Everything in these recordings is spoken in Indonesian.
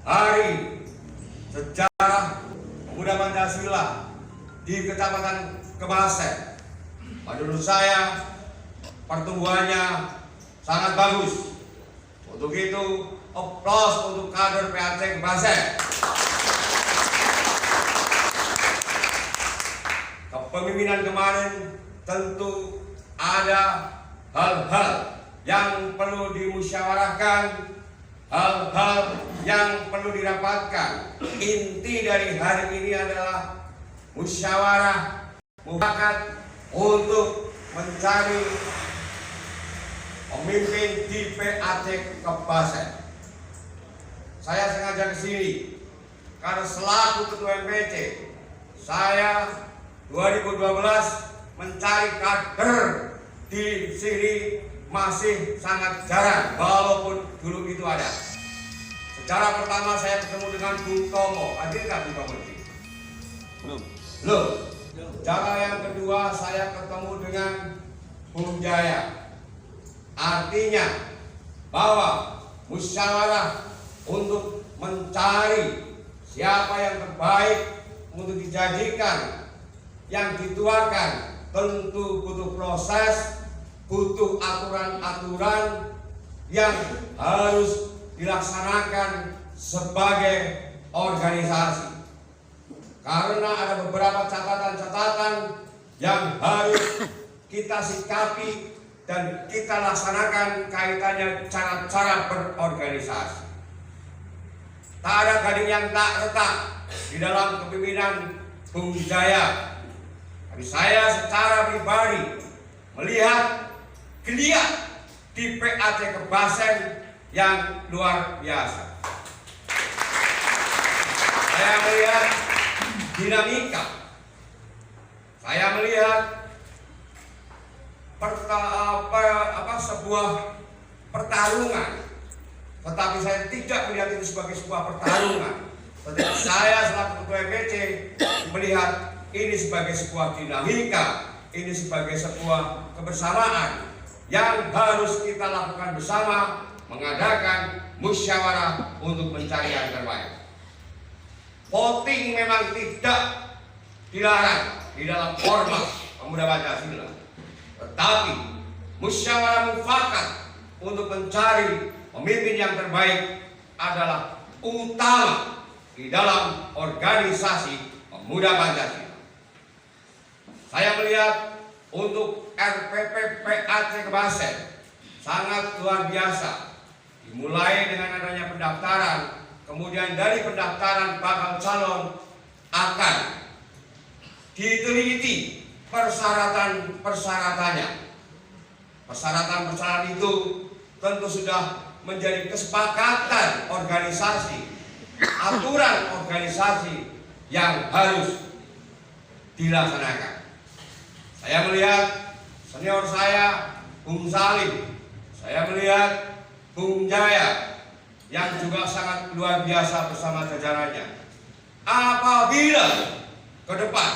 Hari Sejarah Pemuda Pancasila di Kecamatan Kebasen. Menurut saya pertumbuhannya sangat bagus. Untuk itu, aplaus untuk kader PAC Kebasen. Kepemimpinan kemarin tentu ada hal-hal yang perlu dimusyawarahkan, hal-hal yang perlu dirapatkan. Inti dari hari ini adalah musyawarah mufakat untuk mencari pemimpin di PAC Kebasen. Saya sengaja ke sini karena selaku Ketua MPC, saya 2012 mencari kader di sini masih sangat jarang, walaupun dulu itu ada. Secara pertama saya ketemu dengan Bung Tomo. Hadir nggak Bung Tomo? Belum. Cara yang kedua saya ketemu dengan Bung Jaya. Artinya bahwa musyawarah untuk mencari siapa yang terbaik untuk dijadikan, yang dituakan, tentu butuh proses, butuh aturan-aturan yang harus dilaksanakan sebagai organisasi. Karena ada beberapa catatan-catatan yang harus kita sikapi dan kita laksanakan kaitannya cara-cara berorganisasi. Tak ada gading yang tak retak di dalam kepemimpinan Bung Jaya. Tapi saya secara pribadi melihat geliat di PAC Kebasen yang luar biasa. Saya melihat dinamika. Saya melihat sebuah pertarungan. Tetapi saya tidak melihat itu sebagai sebuah pertarungan. Tetapi saya selaku Ketua MPC melihat ini sebagai sebuah dinamika, ini sebagai sebuah kebersamaan yang harus kita lakukan bersama, mengadakan musyawarah untuk mencari yang terbaik. Voting memang tidak dilarang di dalam Ormas Pemuda Pancasila, tetapi musyawarah mufakat untuk mencari pemimpin yang terbaik adalah utama di dalam organisasi Pemuda Pancasila. Saya melihat untuk RPP PAC Kebasen sangat luar biasa. Dimulai dengan adanya pendaftaran, kemudian dari pendaftaran bakal calon akan diteliti persyaratan-persyaratannya. Persyaratan-persyaratan itu tentu sudah menjadi kesepakatan organisasi, aturan organisasi yang harus dilaksanakan. Saya melihat senior saya Bung Salim, saya melihat Bung Jaya yang juga sangat luar biasa bersama jajarannya. Apabila ke depan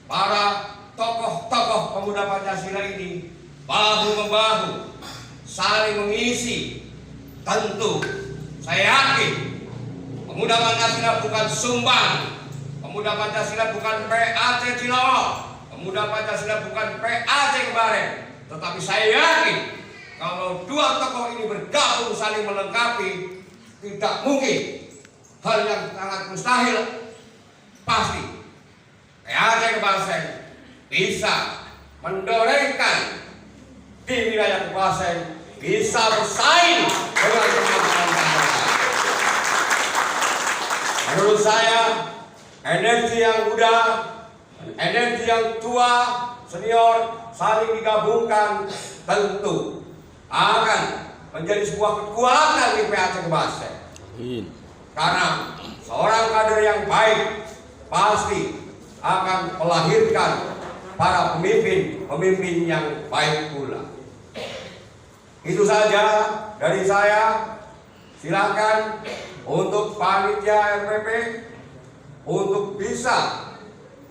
para tokoh-tokoh pemuda Pancasila ini bahu-membahu saling mengisi, tentu saya yakin pemuda Pancasila bukan sumbang, pemuda Pancasila bukan PAC Cilongok, pemuda Pancasila bukan PAC Kebaren, tetapi saya yakin kalau dua tokoh ini bergabung saling melengkapi, tidak mungkin hal yang sangat mustahil. Pasti PAC Kebasen bisa mendorengkan di wilayah Kebasen, bisa bersaing dengan teman-teman. Menurut saya, energi yang muda, energi yang tua, senior saling digabungkan tentu akan menjadi sebuah kekuatan di PAC Kebasen. Karena seorang kader yang baik pasti akan melahirkan para pemimpin yang baik pula. Itu saja dari saya. Silakan untuk panitia RPP untuk bisa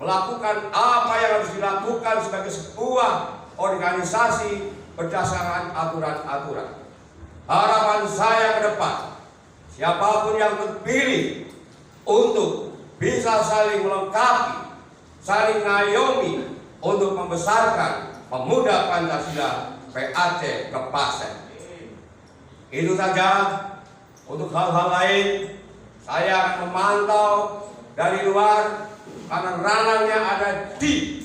melakukan apa yang harus dilakukan sebagai sebuah organisasi berdasarkan aturan-aturan. Harapan saya ke depan, siapapun yang terpilih untuk bisa saling melengkapi, saling ngayomi untuk membesarkan pemuda Pancasila PAC Kepasen. Itu saja. Untuk hal-hal lain saya akan memantau dari luar karena ranahnya ada di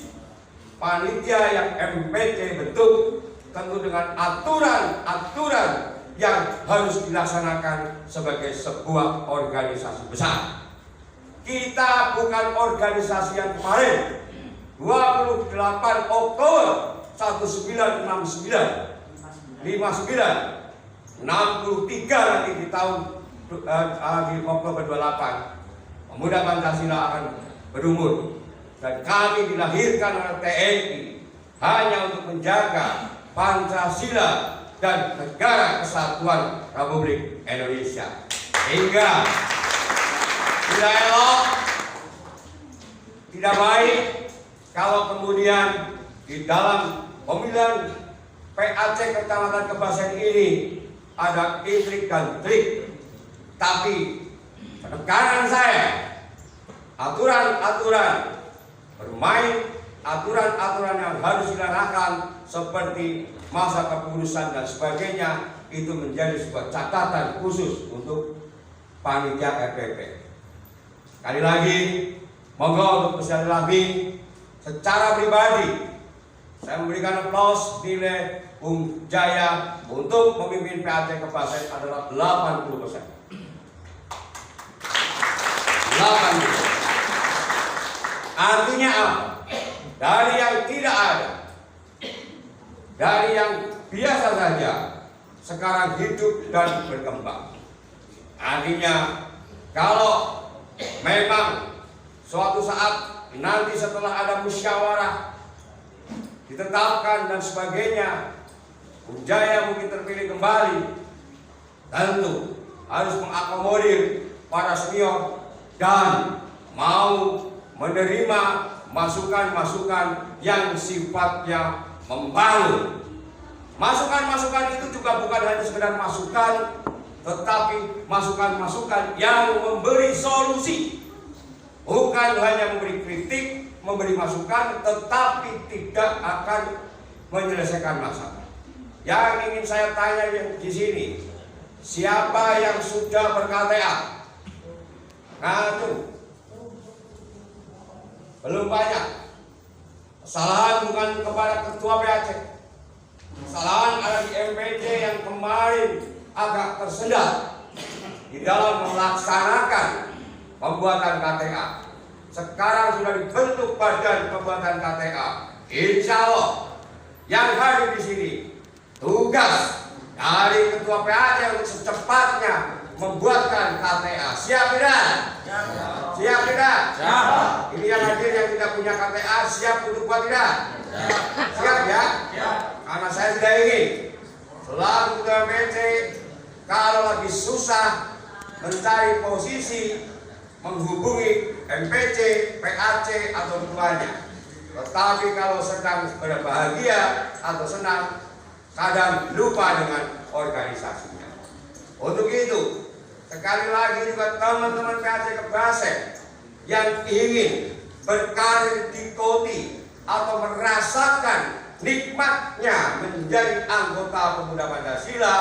panitia yang MPC bentuk, tentu dengan aturan-aturan yang harus dilaksanakan sebagai sebuah organisasi besar. Kita bukan organisasi yang kemarin 28 Oktober 1969 63 nanti di tahun di Oktober 28 pemuda Pancasila akan berumur, dan kami dilahirkan oleh TNI hanya untuk menjaga Pancasila dan Negara Kesatuan Republik Indonesia. Hingga tidak elok, tidak baik kalau kemudian di dalam pemilihan PAC Kecamatan Kepasen ini ada intrik dan trik. Tapi penekanan saya, aturan-aturan bermain, aturan-aturan yang harus dilaksanakan seperti masa kepengurusan dan sebagainya, itu menjadi sebuah catatan khusus untuk panitia RPP. Sekali lagi, monggo untuk sekali lagi, secara pribadi saya memberikan aplaus nilai Bung Jaya untuk memimpin PAC Kepasen adalah 80%. 80%. Artinya apa? Dari yang tidak ada, dari yang biasa saja, sekarang hidup dan berkembang. Artinya kalau memang suatu saat nanti setelah ada musyawarah ditetapkan dan sebagainya, Bung Jaya mungkin terpilih kembali, tentu harus mengakomodir para senior dan mau menerima masukan-masukan yang sifatnya membangun. Masukan-masukan itu juga bukan hanya sekedar masukan, tetapi masukan-masukan yang memberi solusi. Bukan hanya memberi kritik, memberi masukan, tetapi tidak akan menyelesaikan masalah. Yang ingin saya tanya di sini, siapa yang sudah ber-KTA? Ngatur. Belum banyak. Kesalahan bukan kepada ketua PAC. Kesalahan ada di MPC yang kemarin agak tersendat di dalam melaksanakan pembuatan KTA. Sekarang sudah dibentuk badan pembuatan KTA. Insya Allah yang hadir di sini tugas dari ketua PAC untuk secepatnya membuatkan KTA. Siap tidak? Siap tidak? Ini yang hadir yang tidak punya KTA siap untuk buat tidak? Siap ya? Karena saya tidak ingin selaku ketua PAC kalau lagi susah mencari posisi menghubungi MPC, PAC atau ketuanya. Tetapi kalau sedang berbahagia atau senang, kadang lupa dengan organisasinya. Untuk itu, sekali lagi juga teman-teman PAC Kepasen yang ingin berkarir di Koti atau merasakan nikmatnya menjadi anggota pemuda Pancasila,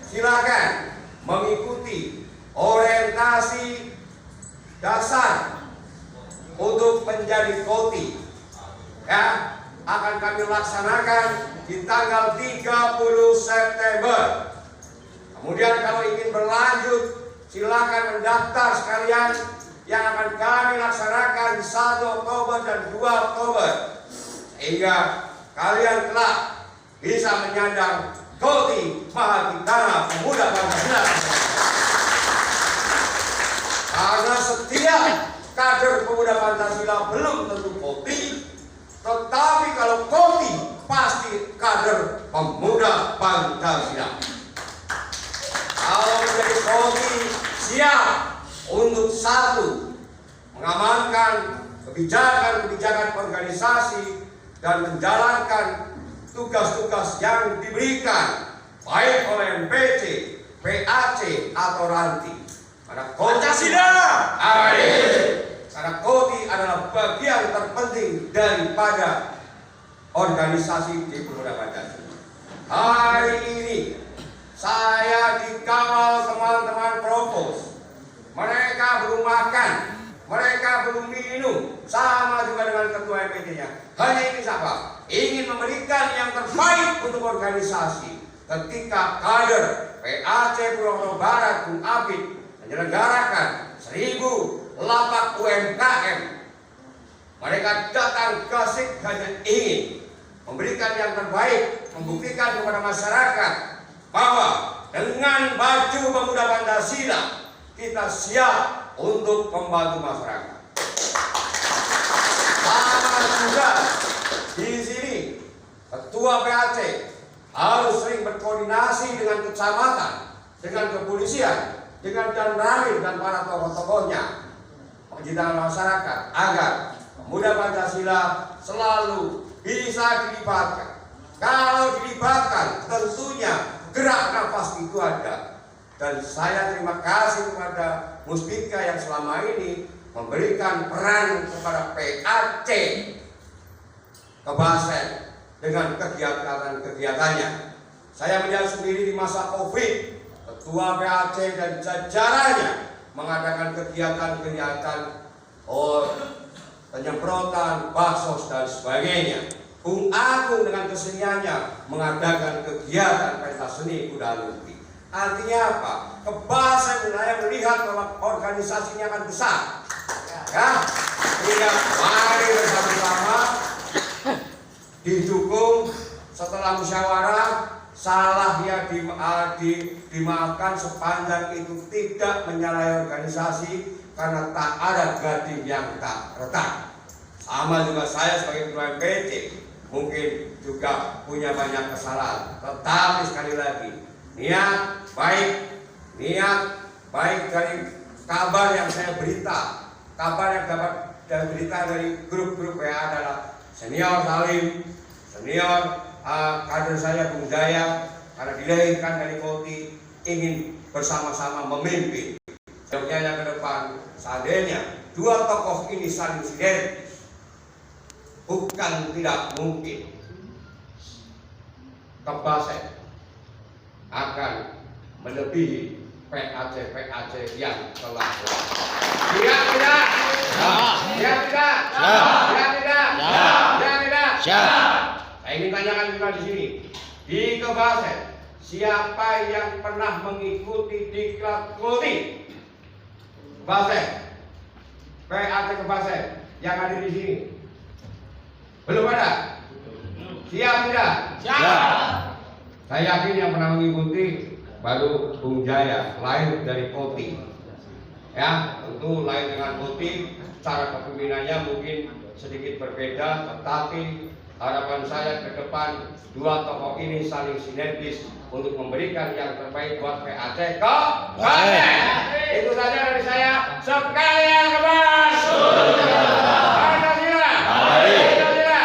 silakan mengikuti orientasi dasar untuk menjadi Koti. Ya, akan kami laksanakan di tanggal 30 September. Kemudian kalau ingin berlanjut, silakan mendaftar sekalian yang akan kami laksanakan 1 Oktober dan 2 Oktober. Sehingga kalian kelak bisa menyandang Koti Mahadikana Pemuda Pancasila. Karena setiap kader pemuda Pancasila belum tentu Koti, tetapi kalau Koti pasti kader pemuda Pancasila. Kalau menjadi Koti siap untuk satu, mengamankan kebijakan-kebijakan organisasi dan menjalankan tugas-tugas yang diberikan baik oleh MPC, PAC atau ranting. Karena Pancasila abadi. Karena KOTI adalah bagian terpenting daripada organisasi di Pemuda Pancasila. Hari ini saya dikawal teman-teman provos. Mereka belum makan, mereka belum minum, sama juga dengan ketua MPT-nya. Hanya ini siapa? Ingin memberikan yang terbaik untuk organisasi. Ketika kader PAC Purwokerto Barat Bung Abid menyelenggarakan 1000 lapak UMKM, mereka datang ke SIK hanya ingin memberikan yang terbaik, membuktikan kepada masyarakat bahwa dengan baju Pemuda Pancasila kita siap untuk membantu masyarakat. Sama juga di sini ketua PAC harus sering berkoordinasi dengan kecamatan, dengan kepolisian, dengan Danramil dan para tokoh-tokohnya, pencintaan masyarakat agar Pemuda Pancasila selalu bisa dilibatkan. Kalau dilibatkan, tentunya gerak nafas itu ada. Dan saya terima kasih kepada Muspika yang selama ini memberikan peran kepada PAC Kebasen dengan kegiatan-kegiatannya. Saya melihat sendiri di masa COVID, ketua PAC dan jajarannya mengadakan kegiatan-kegiatan penyemprotan, baksos dan sebagainya. Bung Agung dengan keseniannya mengadakan kegiatan pentas seni kuda lumping. Artinya apa? Kebasen saya melihat bahwa organisasinya akan besar. Ya, sehingga mari bersama-sama didukung. Setelah musyawarah, salah ya dimaafkan sepanjang itu tidak menyalahi organisasi, karena tak ada gading yang tak retak. Sama juga saya sebagai ketua MPT mungkin juga punya banyak kesalahan, tetapi sekali lagi niat baik dari kabar yang saya berita, kabar yang dapat dan berita dari grup-grup WA adalah senior Salim, senior kader saya Bung Jaya, karena dilahirkan dari KOTI ingin bersama-sama memimpin. Sebenarnya yang ke depan, seandainya dua tokoh ini saling sinergis, bukan tidak mungkin Kebasen akan melebihi PAC yang telah Siap tidak? Siap tidak? Siap tidak? Siap tidak? Saya ingin tanyakan juga di sini, di Kebasen siapa yang pernah mengikuti diklat KOTI? Kebasen, PAC Kebasen yang ada di sini belum ada? Siap tidak? siap. Saya yakin yang pernah mengikuti baru Bung Jaya, lahir dari KOTI. Ya, tentu lahir dengan KOTI, cara kepemimpinannya mungkin sedikit berbeda, tetapi harapan saya ke depan dua tokoh ini saling sinergis untuk memberikan yang terbaik buat PAC Kebasen. Itu saja dari saya. Sekalian kebas. Pancasila. Pancasila.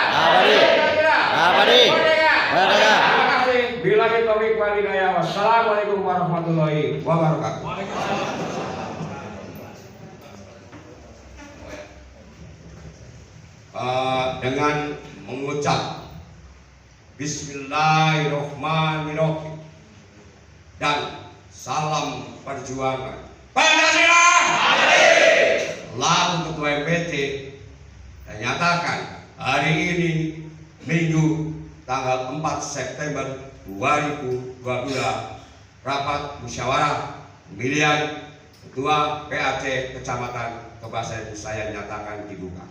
Abadi. Merdeka. Terima kasih. Billahi taufiq wal hidayah. Wassalamualaikum warahmatullahi wabarakatuh. Dengan mengucap Bismillahirrahmanirrahim dan salam perjuangan Pancasila. Lalu Ketua MPT menyatakan hari ini Minggu tanggal 4 September 2022 rapat musyawarah pemilihan Ketua PAC Kecamatan Kebasen saya nyatakan dibuka.